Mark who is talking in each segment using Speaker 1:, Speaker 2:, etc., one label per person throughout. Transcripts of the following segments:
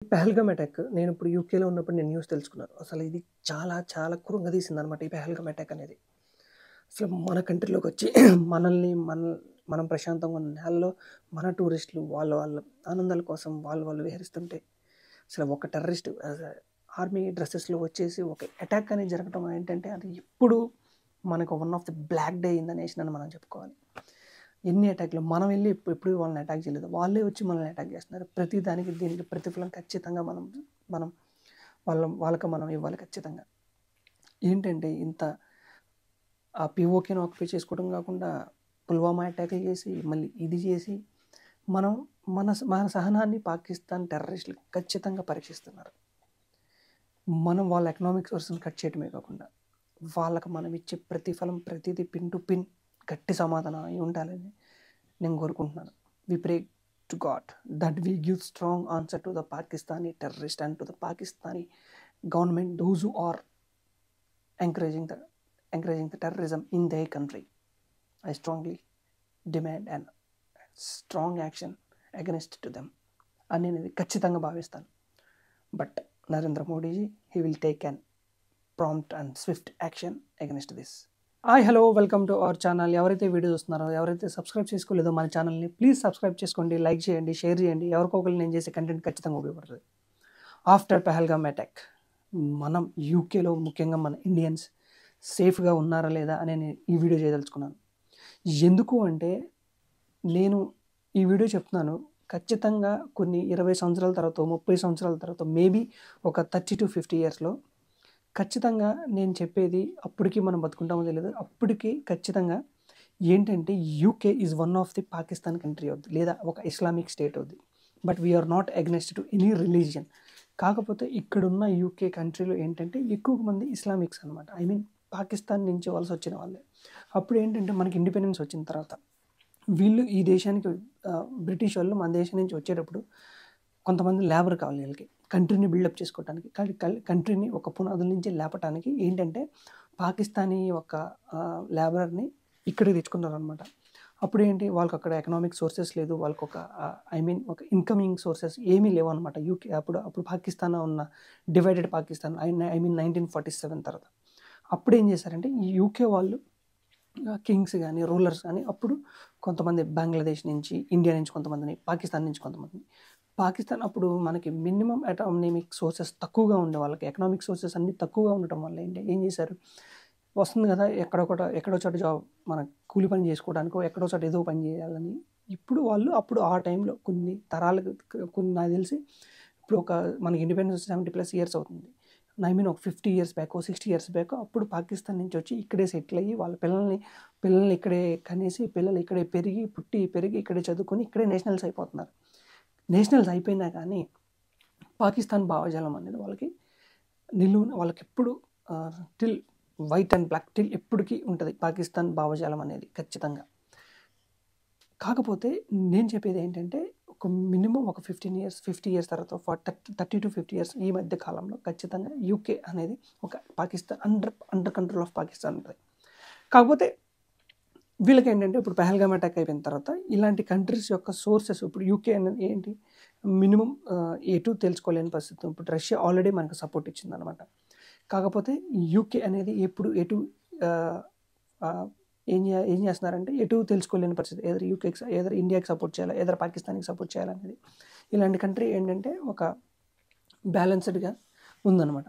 Speaker 1: Pahalgam attack నేనిప్పుడు యూకేలో ఉన్నప్పుడు నేను న్యూస్ తెలుసుకున్నాను. అసలు ఇది చాలా చాలా కృంగదీసిందనమాట ఈ పెహల్గామ్ అటాక్ అనేది. అసలు మన కంట్రీలోకొచ్చి మనం ప్రశాంతంగా ఉన్న నేలలో మన టూరిస్టులు వాళ్ళ ఆనందాల కోసం వాళ్ళు విహరిస్తుంటే అసలు ఒక టెర్రరిస్ట్ ఆర్మీ డ్రెసెస్‌లో వచ్చేసి ఒక అటాక్ అనేది జరగటం ఏంటంటే అది ఇప్పుడు మనకు one of the black day in the nation అని మనం చెప్పుకోవాలి. ఎన్ని అటాక్‌లు మనం వెళ్లి ఎప్పుడు వాళ్ళని అటాక్ చేయలేదు. వాళ్ళే వచ్చి మనల్ని అటాక్ చేస్తున్నారు. ప్రతి దానికి దీనికి ప్రతిఫలం ఖచ్చితంగా మనం వాళ్ళకి మనం ఇవ్వాలి ఖచ్చితంగా. ఏంటంటే ఇంత ఆ పీఓకేని ఆక్యుపై చేసుకోవడం కాకుండా పుల్వామా అటాక్‌లు చేసి, మళ్ళీ ఇది చేసి మనం మన సహనాన్ని పాకిస్తాన్ టెర్రరిస్టులు ఖచ్చితంగా పరీక్షిస్తున్నారు. మనం వాళ్ళ ఎకనామిక్ సోర్స్‌ని కట్ చేయడమే కాకుండా వాళ్ళకి మనం ఇచ్చే ప్రతిఫలం ప్రతిదీ పిన్ టు పిన్ గట్టి సమాధానం అయి ఉండాలని నేను కోరుకుంటున్నాను. We pray to God that we give strong answer to the Pakistani terrorist and to the Pakistani government those who are encouraging the terrorism in their country. I strongly demand an strong action against to them అని నేను ఖచ్చితంగా భావిస్తాను. But Narendra Modiji he will take an prompt and swift action against this. Hi hello welcome to our channel. ఎవరైతే video చూస్తున్నారో, ఎవరైతే subscribe చేసుకోలేదో మన ఛానల్ని ప్లీజ్ సబ్స్క్రైబ్ చేసుకోండి, లైక్ చేయండి, షేర్ చేయండి. ఎవరికొకరు నేను చేసే కంటెంట్ ఖచ్చితంగా ఉపయోగపడుతుంది. ఆఫ్టర్ పెహల్గామ్ అటాక్ మనం యూకేలో ముఖ్యంగా మన ఇండియన్స్ సేఫ్గా ఉన్నారా లేదా అని నేను ఈ వీడియో చేయదలుచుకున్నాను. ఎందుకు అంటే నేను ఈ వీడియో చెప్తున్నాను ఖచ్చితంగా కొన్ని 20 సంవత్సరాల తర్వాత 30 సంవత్సరాల తర్వాత మేబీ ఒక 30 to 50 ఇయర్స్లో ఖచ్చితంగా నేను చెప్పేది అప్పటికి మనం బతుకుంటామో తెలియదు. అప్పటికి ఖచ్చితంగా ఏంటంటే UK is one of the Pakistan country అవుద్ది, లేదా ఒక ఇస్లామిక్ స్టేట్ అవుద్ది. But we are not against to any religion. కాకపోతే ఇక్కడున్న యూకే కంట్రీలో ఏంటంటే ఎక్కువ మంది ఇస్లామిక్స్ అనమాట. ఐ మీన్ పాకిస్తాన్ నుంచి వలస వచ్చిన వాళ్ళే. అప్పుడు ఏంటంటే మనకి ఇండిపెండెన్స్ వచ్చిన తర్వాత వీళ్ళు ఈ దేశానికి బ్రిటిష్ వాళ్ళు మన దేశం నుంచి వచ్చేటప్పుడు కొంతమంది లేబర్ కావాలి వీళ్ళకి కంట్రీని బిల్డప్ చేసుకోవడానికి. కంట్రీని ఒక పునాదుల నుంచి లేపటానికి ఏంటంటే పాకిస్తానీ ఒక లేబర్ని ఇక్కడికి తెచ్చుకున్నారనమాట. అప్పుడు ఏంటి వాళ్ళకి అక్కడ ఎకనామిక్ సోర్సెస్ లేదు, వాళ్ళకి ఒక ఒక ఇన్కమింగ్ సోర్సెస్ ఏమీ లేవు అనమాట. యూకే అప్పుడు పాకిస్తాన్ ఉన్న డివైడెడ్ పాకిస్తాన్ 1947 తర్వాత. అప్పుడు ఏం చేశారంటే ఈ యూకే వాళ్ళు కింగ్స్ కానీ రూలర్స్ కానీ అప్పుడు కొంతమంది బంగ్లాదేశ్ నుంచి, ఇండియా నుంచి కొంతమందిని, పాకిస్తాన్ నుంచి కొంతమందిని. పాకిస్తాన్ అప్పుడు మనకి మినిమం ఎకనామిక్ సోర్సెస్ తక్కువగా ఉండే, వాళ్ళకి ఎకనామిక్ సోర్సెస్ అన్నీ తక్కువగా ఉండటం వల్ల ఏం చేశారు, వస్తుంది కదా ఎక్కడో చోట జాబ్ మన కూలి పని చేసుకోవడానికో ఎక్కడో చోట ఏదో పని చేయాలని ఇప్పుడు వాళ్ళు అప్పుడు ఆ టైంలో కొన్ని తరాలకు నాకు తెలిసి ఇప్పుడు మనకి ఇండిపెండెన్స్ 70+ ఇయర్స్ అవుతుంది. ఐ మీన్ ఒక 50 ఇయర్స్ బ్యాక్, 60 ఇయర్స్ బ్యాక్ అప్పుడు పాకిస్తాన్ నుంచి వచ్చి ఇక్కడే సెటిల్ అయ్యి వాళ్ళ పిల్లల్ని ఇక్కడే కనేసి, పిల్లలు ఇక్కడే పెరిగి ఇక్కడే చదువుకొని ఇక్కడే నేషనల్స్ అయిపోతున్నారు. నేషనల్స్ అయిపోయినా కానీ పాకిస్తాన్ భావజాలం అనేది వాళ్ళకి ఎప్పుడు till white and black till ఎప్పటికీ ఉంటుంది పాకిస్తాన్ భావజాలం అనేది ఖచ్చితంగా. కాకపోతే నేను చెప్పేది ఏంటంటే ఒక మినిమం ఒక 50 ఇయర్స్ తర్వాత 30 to 50 ఇయర్స్ ఈ మధ్య కాలంలో ఖచ్చితంగా యూకే అనేది ఒక Pakistan under control of Pakistan ఉంటుంది. కాకపోతే వీళ్ళకి ఏంటంటే ఇప్పుడు పెహల్గామ్ అటాక్ అయిపోయిన తర్వాత ఇలాంటి కంట్రీస్ యొక్క సోర్సెస్ ఇప్పుడు యూకే అనేది ఏంటి మినిమం ఎటు తెలుసుకోలేని పరిస్థితి. ఇప్పుడు రష్యా ఆల్రెడీ మనకు సపోర్ట్ ఇచ్చిందనమాట. కాకపోతే యూకే అనేది ఎటు ఏం చేస్తున్నారంటే ఎటు తెలుసుకోలేని పరిస్థితి. ఏదర్ ఇండియాకి సపోర్ట్ చేయాలా, ఏదర్ పాకిస్తాన్కి సపోర్ట్ చేయాలనేది. ఇలాంటి కంట్రీ ఏంటంటే ఒక బ్యాలెన్స్డ్గా ఉందన్నమాట.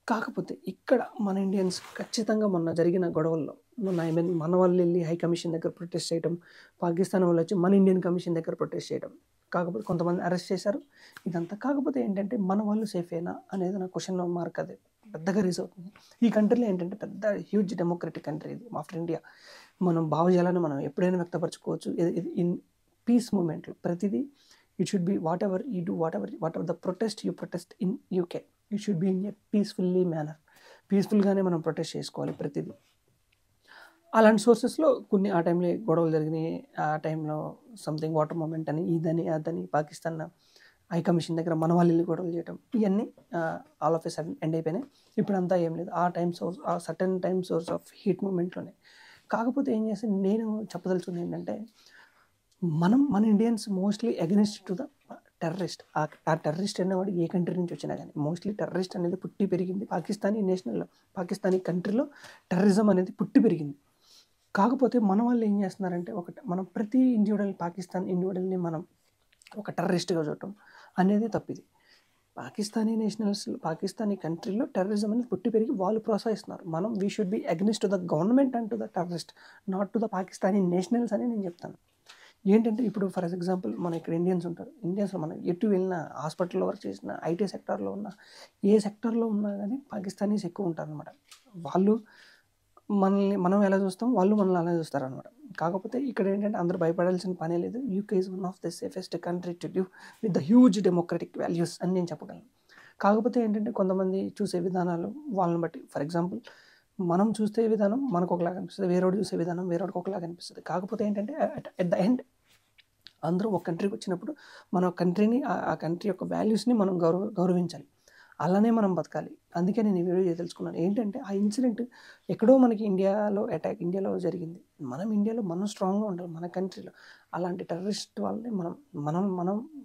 Speaker 1: కాకపోతే ఇక్కడ మన ఇండియన్స్ ఖచ్చితంగా మొన్న జరిగిన గొడవల్లో మన వాళ్ళు వెళ్ళి హై కమిషన్ దగ్గర ప్రొటెస్ట్ చేయడం, పాకిస్తాన్ వాళ్ళు వచ్చి మన ఇండియన్ కమిషన్ దగ్గర ప్రొటెస్ట్ చేయడం, కాకపోతే కొంతమంది అరెస్ట్ చేశారు ఇదంతా. కాకపోతే ఏంటంటే మన వాళ్ళు సేఫేనా అనేది నా క్వశ్చన్ మార్క్ అది పెద్దగా రీజ్ అవుతుంది. ఈ కంట్రీలో ఏంటంటే పెద్ద హ్యూజ్ డెమోక్రటిక్ కంట్రీ ఇది ఆఫ్టర్ ఇండియా. మనం భావజాలాన్ని మనం ఎప్పుడైనా వ్యక్తపరచుకోవచ్చు. ఇన్ పీస్ మూమెంట్లో ప్రతిదీ it should be whatever the protest in UK it should be in a peacefully manner. పీస్ఫుల్గానే మనం ప్రొటెస్ట్ చేసుకోవాలి ప్రతిదీ. అలాంటి సోర్సెస్లో కొన్ని ఆ టైంలో గొడవలు జరిగినాయి. ఆ టైంలో సంథింగ్ వాటర్ మూమెంట్ అని ఇదని అదని పాకిస్తాన్ హై కమిషన్ దగ్గర మన వాళ్ళు వెళ్ళి గొడవలు చేయడం, ఇవన్నీ all of a sudden end అయిపోయినాయి. ఇప్పుడు అంతా ఏం లేదు. ఆ certain time source of heat మూమెంట్లోనే. కాకపోతే ఏం చేస్తే నేను చెప్పదలుచుకుంది ఏంటంటే మన Indians mostly against to the terrorist. ఆ టెర్రరిస్ట్ అనేవాడు ఏ కంట్రీ నుంచి వచ్చినా కానీ, మోస్ట్లీ టెర్రరిస్ట్ అనేది పుట్టి పెరిగింది పాకిస్తానీ కంట్రీలో టెర్రరిజం అనేది పుట్టి పెరిగింది. కాకపోతే మన వాళ్ళు ఏం చేస్తున్నారంటే, మనం ప్రతి ఇండివిడువల్ని మనం ఒక టెర్రరిస్ట్గా చూడటం అనేది తప్పిది. పాకిస్తానీ కంట్రీలో టెర్రరిజం అనేది పుట్టి పెరిగి వాళ్ళు ప్రోత్సహిస్తున్నారు. We should be అగ్నిస్ట్ to the government and to the terrorist, not to the Pakistani nationals అని నేను చెప్తాను. ఏంటంటే ఇప్పుడు ఫర్ ఎగ్జాంపుల్ మన ఇక్కడ ఇండియన్స్ ఉంటారు. ఇండియన్స్లో మనం ఎటు వెళ్ళినా, హాస్పిటల్లో వర్క్ చేసిన, ఐటీ సెక్టార్లో ఉన్న, ఏ సెక్టార్లో ఉన్నా కానీ పాకిస్తానీస్ ఎక్కువ ఉంటారనమాట. వాళ్ళు మనం ఎలా చూస్తాం, వాళ్ళు మనల్ని అలా చూస్తారనమాట. కాకపోతే ఇక్కడ ఏంటంటే అందరూ భయపడాల్సిన పనే లేదు. UK is one of the safest country to live with the huge democratic values అని నేను చెప్పగలను. కాకపోతే ఏంటంటే కొంతమంది చూసే విధానాలు వాళ్ళని బట్టి, ఫర్ ఎగ్జాంపుల్ మనం చూసే విధానం మనకు ఒకలాగా అనిపిస్తుంది, వేరేవాడు చూసే విధానం వేరేవాడికి ఒకలాగా అనిపిస్తుంది. కాకపోతే ఏంటంటే అట్ ద ఎండ్ అందరూ ఒక కంట్రీకి వచ్చినప్పుడు మన కంట్రీని, ఆ కంట్రీ యొక్క వాల్యూస్ని మనం గౌరవించాలి. అలానే మనం బతకాలి. అందుకే నేను ఈ వీడియో తెలుసుకున్నాను. ఏంటంటే ఆ ఇన్సిడెంట్ ఎక్కడో మనకి ఇండియాలో జరిగింది. ఇండియాలో మనం స్ట్రాంగ్గా ఉండాలి. మన కంట్రీలో అలాంటి టెర్రరిస్ట్ వాళ్ళని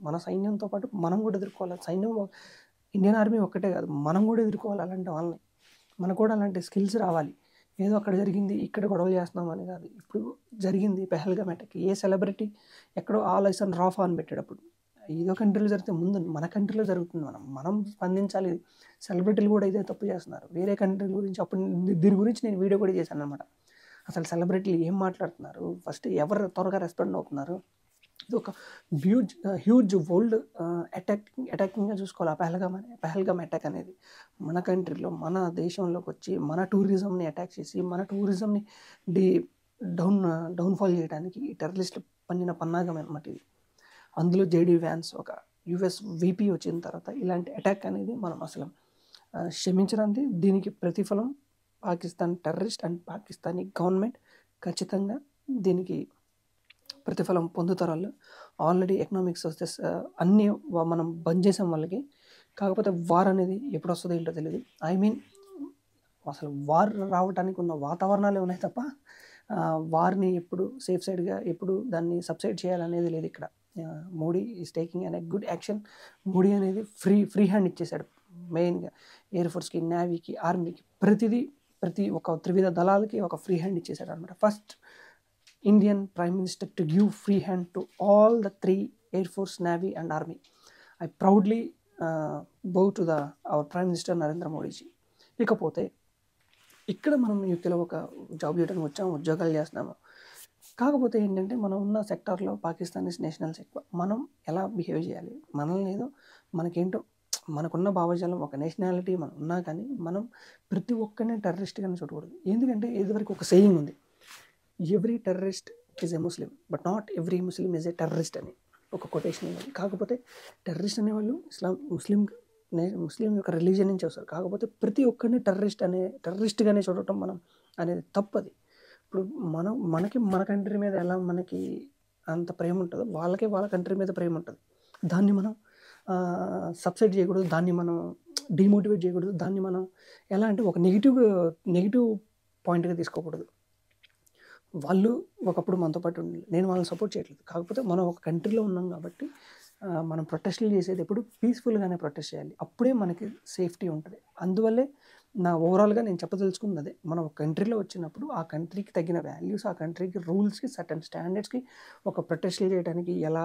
Speaker 1: మన సైన్యంతో పాటు మనం కూడా ఎదుర్కోవాలి. ఇండియన్ ఆర్మీ ఒక్కటే కాదు, మనం కూడా ఎదుర్కోవాలి అలాంటి వాళ్ళని. మనకు కూడా అలాంటి స్కిల్స్ రావాలి. ఏదో అక్కడ జరిగింది, ఇక్కడ గొడవ చేస్తున్నాం అని కాదు. ఇప్పుడు జరిగింది పెహల్గామ్ అటాక్. ఏ సెలబ్రిటీ ఎక్కడో ఆల్ ఐస్ ఆన్ రాఫా అని పెట్టేటప్పుడు ఏదో కంట్రీలో జరిగితే ముందు మన కంట్రీలో జరుగుతుంది. మనం స్పందించాలి. సెలబ్రిటీలు కూడా ఇదే తప్పు చేస్తున్నారు వేరే కంట్రీల గురించి. అప్పుడు దీని గురించి నేను వీడియో కూడా చేశాను అనమాట. అసలు సెలబ్రిటీలు ఏం మాట్లాడుతున్నారు, ఫస్ట్ ఎవరు త్వరగా రెస్పాండ్ అవుతున్నారు, ఇది ఒక హ్యూజ్ వరల్డ్ అటాకింగ్గా చూసుకోవాలి. ఆ పెహల్గామ్ అటాక్ అనేది మన కంట్రీలో, మన దేశంలోకి వచ్చి మన టూరిజంని అటాక్ చేసి మన టూరిజంని డౌన్ఫాల్ చేయడానికి ఈ టెర్రరిస్టులు పన్నిన పన్నాగం అనమాట ఇది. అందులో జేడీ వ్యాన్స్ ఒక యుఎస్ VP వచ్చిన తర్వాత ఇలాంటి అటాక్ అనేది మనం అసలు క్షమించడానికి, దీనికి ప్రతిఫలం Pakistan terrorist and Pakistani government ఖచ్చితంగా దీనికి ప్రతిఫలం పొందుతారు. వాళ్ళు ఆల్రెడీ ఎకనామిక్ సోర్సెస్ అన్నీ మనం బంద్ చేసాం వాళ్ళకి. కాకపోతే వార్ అనేది ఎప్పుడు వస్తుందో ఏంటో తెలియదు. అసలు వార్ రావడానికి ఉన్న వాతావరణాలే ఉన్నాయి తప్ప వార్ని ఎప్పుడు సేఫ్ సైడ్గా ఎప్పుడు దాన్ని సబ్సైడ్ చేయాలనేది లేదు ఇక్కడ. మోడీ ఈజ్ టేకింగ్ అనే గుడ్ యాక్షన్. మోడీ అనేది ఫ్రీ హ్యాండ్ ఇచ్చేశాడు. మెయిన్గా ఎయిర్ ఫోర్స్కి, నేవీకి, ఆర్మీకి, ప్రతి ఒక త్రివిధ దళాలకి ఒక ఫ్రీ హ్యాండ్ ఇచ్చేశాడు అనమాట. First Indian Prime Minister to give free hand to all the 3 Air Force, Navy and Army. I proudly bow to our Prime Minister Narendra Modi ji. ఇకపోతే ఇక్కడ మనం యూకేలో ఒక జాబ్ చేయడానికి వచ్చాము, ఉద్యోగాలు చేస్తున్నాము. కాకపోతే ఏంటంటే మనం ఉన్న సెక్టార్లో పాకిస్తానీస్ నేషనల్స్ ఎక్కువ. మనం ఎలా బిహేవ్ చేయాలి, మనల్ని ఏదో మనకేంటో మనకున్న భావజాలం, ఒక నేషనాలిటీ మనం ఉన్నా కానీ మనం ప్రతి ఒక్కరిని టెర్రరిస్ట్గానే చూడకూడదు. ఎందుకంటే ఇదివరకు ఒక సేయింగ్ ఉంది, every terrorist is a Muslim but not every Muslim is a terrorist అని ఒక కొటేషన్ ఉంది. కాకపోతే టెర్రరిస్ట్ అనేవాళ్ళు ముస్లిం యొక్క రిలీజియన్ నుంచి వస్తారు. కాకపోతే ప్రతి ఒక్కరిని టెర్రరిస్ట్గానే చూడటం మనం అనేది తప్పది. ఇప్పుడు మనకి మన కంట్రీ మీద ఎలా మనకి అంత ప్రేమ ఉంటుందో వాళ్ళకి వాళ్ళ కంట్రీ మీద ప్రేమ ఉంటుంది. దాన్ని మనం సబ్సైడ్ చేయకూడదు, దాన్ని మనం డిమోటివేట్ చేయకూడదు, దాన్ని మనం ఎలా అంటే ఒక నెగిటివ్ పాయింట్గా తీసుకోకూడదు. వాళ్ళు ఒకప్పుడు మనతో పాటు ఉండాలి, నేను వాళ్ళని సపోర్ట్ చేయట్లేదు. కాకపోతే మనం ఒక కంట్రీలో ఉన్నాం కాబట్టి మనం ప్రొటెస్ట్లు చేసేది ఎప్పుడు పీస్ఫుల్గానే ప్రొటెస్ట్ చేయాలి. అప్పుడే మనకి సేఫ్టీ ఉంటుంది. అందువల్లే ఓవరాల్గా నేను చెప్పదలుచుకున్నది అదే. మనం ఒక కంట్రీలో వచ్చినప్పుడు ఆ కంట్రీకి తగిన వాల్యూస్, ఆ రూల్స్కి సర్టన్ స్టాండర్డ్స్కి ఒక ప్రొటెస్ట్లు చేయడానికి ఎలా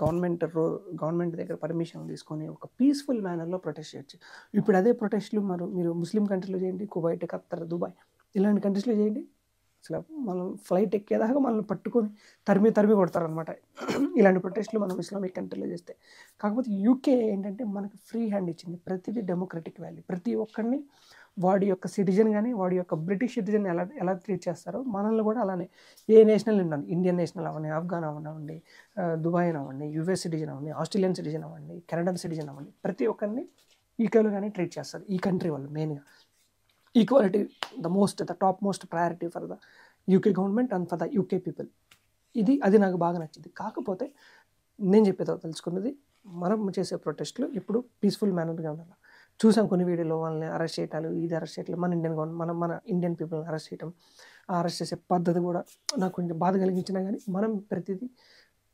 Speaker 1: గవర్నమెంట్ దగ్గర పర్మిషన్ తీసుకొని ఒక పీస్ఫుల్ మేనర్లో ప్రొటెస్ట్ చేయొచ్చు. ఇప్పుడు అదే ప్రొటెస్ట్లు మీరు ముస్లిం కంట్రీలో చేయండి, కువైట్, ఖత్తర్, దుబాయ్ ఇలాంటి కంట్రీస్లో చేయండి, అసలు మనం ఫ్లైట్ ఎక్కేదాకా మనల్ని పట్టుకొని తరిమి కొడతారనమాట. ఇలాంటి ప్రొటెస్ట్లు మనం ఇస్లామిక్ కంట్రీలో చేస్తే. కాకపోతే యూకే ఏంటంటే మనకి ఫ్రీ హ్యాండ్ ఇచ్చింది. ప్రతిదీ డెమోక్రటిక్ వాల్యూ. ప్రతి ఒక్కరిని వాడి యొక్క సిటిజన్ కానీ వాడి యొక్క బ్రిటిష్ సిటిజన్ ఎలా ట్రీట్ చేస్తారో మనల్ని కూడా అలానే ఏ నేషనల్ ఉండండి, ఇండియన్ నేషనల్ అవ్వండి, ఆఫ్ఘన్ అవ్వండి, దుబాయ్ అవ్వండి, యుఎస్ సిటిజన్ అవ్వండి, ఆస్ట్రేలియన్ సిటిజన్ అవ్వండి, కెనడన్ సిటిజన్ అవ్వండి, ప్రతి ఒక్కరిని ఈక్వల్గానే ట్రీట్ చేస్తారు ఈ కంట్రీ వాళ్ళు. మెయిన్గా equality the top most priority for the UK government and for the UK people. అది నాకు బాగా నచ్చింది. కాకపోతే నేను చెప్పేదో తెలుసుకున్నది, మనం చేసే ప్రొటెస్ట్లు ఇప్పుడు పీస్ఫుల్ మేనర్గా ఉండాలి. చూసాం కొన్ని వీడియోలో వాళ్ళని అరెస్ట్ చేయటాలు, అరెస్ట్ చేయట్లు, మన ఇండియన్ పీపుల్ని అరెస్ట్ చేయటం, అరెస్ట్ చేసే పద్ధతి కూడా నాకు కొంచెం బాధ కలిగించినా కానీ మనం ప్రతిదీ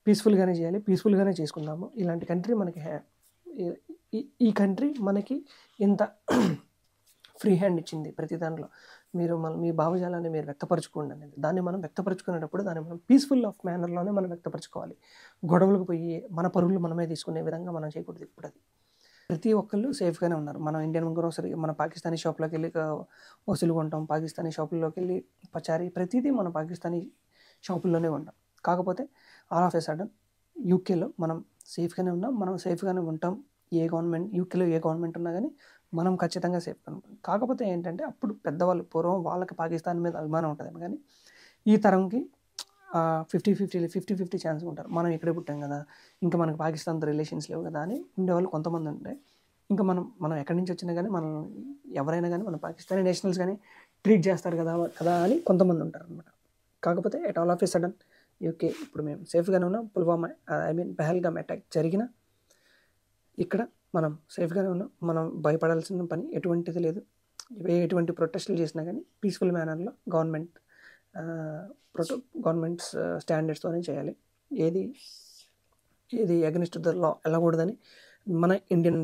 Speaker 1: పీస్ఫుల్గానే చేయాలి, పీస్ఫుల్గానే చేసుకుందాము. ఇలాంటి కంట్రీ మనకి ఈ కంట్రీ మనకి ఇంత ఫ్రీ హ్యాండ్ ఇచ్చింది ప్రతి దాంట్లో. మీరు మీ భావజాలాన్ని మీరు వ్యక్తపరచుకోండి అనేది. దాన్ని మనం వ్యక్తపరచుకునేటప్పుడు దాన్ని మనం పీస్ఫుల్ ఆఫ్ మేనర్లోనే మనం వ్యక్తపరచుకోవాలి. గొడవలకు పోయి మన పరుగులు మనమే తీసుకునే విధంగా మనం చేయకూడదు. ఇప్పుడు అది ప్రతి ఒక్కళ్ళు సేఫ్గానే ఉన్నారు. మనం ఇండియన్ గ్రోసరీ, మన పాకిస్తానీ షాప్లోకి వెళ్ళి వస్తువులు కొంటాం, పాకిస్తానీ షాపుల్లోకి వెళ్ళి పచారీ, ప్రతిదీ మన పాకిస్తానీ షాపుల్లోనే ఉంటాం. కాకపోతే ఆల్ ఆఫ్ ఎ సడన్ యూకేలో మనం సేఫ్గానే ఉన్నాం, మనం సేఫ్గానే ఉంటాం. యూకేలో ఏ గవర్నమెంట్ ఉన్నా కానీ మనం ఖచ్చితంగా సేఫ్గా ఉంటాం. కాకపోతే ఏంటంటే అప్పుడు పెద్దవాళ్ళు పూర్వం వాళ్ళకి పాకిస్తాన్ మీద అభిమానం ఉంటుందేమో కానీ ఈ తరంకి 50-50 ఛాన్స్ ఉంటారు. మనం ఇక్కడే పుట్టాం కదా, ఇంకా మనకు పాకిస్తాన్తో రిలేషన్స్ లేవు కదా అని ఉండేవాళ్ళు కొంతమంది ఉంటే, ఇంకా మనం ఎక్కడి నుంచి వచ్చినా కానీ మనం ఎవరైనా కానీ మన పాకిస్తానీ నేషనల్స్ కానీ ట్రీట్ చేస్తారు కదా అని కొంతమంది ఉంటారు అనమాట. కాకపోతే at all of a sudden UK ఇప్పుడు మేము సేఫ్గానే ఉన్నాం. పుల్వామా పెహల్గామ్ అటాక్ జరిగిన ఇక్కడ మనం సేఫ్గానే ఉన్నాం. మనం భయపడాల్సిన పని ఎటువంటిది లేదు. ఎటువంటి ప్రొటెస్టులు చేసినా కానీ పీస్ఫుల్ మేనర్లో గవర్నమెంట్స్ స్టాండర్డ్స్తోనే చేయాలి. ఏది అగెనిస్ట్ ద లా వెళ్ళకూడదని మన ఇండియన్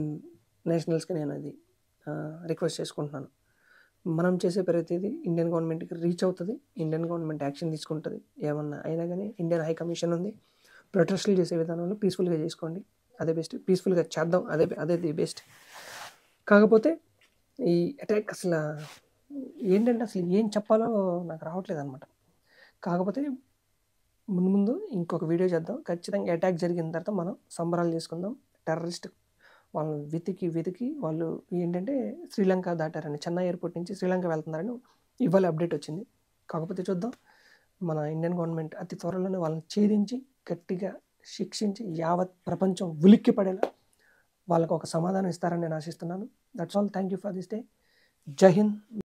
Speaker 1: నేషనల్స్కి నేను అది రిక్వెస్ట్ చేసుకుంటున్నాను. మనం చేసే ప్రతిదీ ఇండియన్ గవర్నమెంట్కి రీచ్ అవుతుంది, ఇండియన్ గవర్నమెంట్ యాక్షన్ తీసుకుంటుంది. ఏమన్నా అయినా కానీ ఇండియన్ హై కమిషన్ ఉంది. ప్రొటెస్టులు చేసే విధానంలో పీస్ఫుల్గా చేసుకోండి, అదే బెస్ట్. పీస్ఫుల్గా చేద్దాం, అదే ది బెస్ట్. కాకపోతే ఈ అటాక్ అసలు ఏంటంటే అసలు ఏం చెప్పాలో నాకు రావట్లేదు అనమాట. కాకపోతే ముందు ఇంకొక వీడియో చేద్దాం. ఖచ్చితంగా అటాక్ జరిగిన తర్వాత మనం సంబరాలు చేసుకుందాం. టెర్రరిస్ట్ వాళ్ళని వెతికి వాళ్ళు ఏంటంటే శ్రీలంక దాటారని, చెన్నై ఎయిర్పోర్ట్ నుంచి శ్రీలంక వెళ్తున్నారని ఇవాళ అప్డేట్ వచ్చింది. కాకపోతే చూద్దాం, మన ఇండియన్ గవర్నమెంట్ అతి త్వరలోనే వాళ్ళని ఛేదించి గట్టిగా శిక్షించి యావత్ ప్రపంచం ఉలిక్కి పడేలా వాళ్ళకు ఒక సమాధానం ఇస్తారని నేను ఆశిస్తున్నాను. That's all. Thank you for this day. జై హింద్.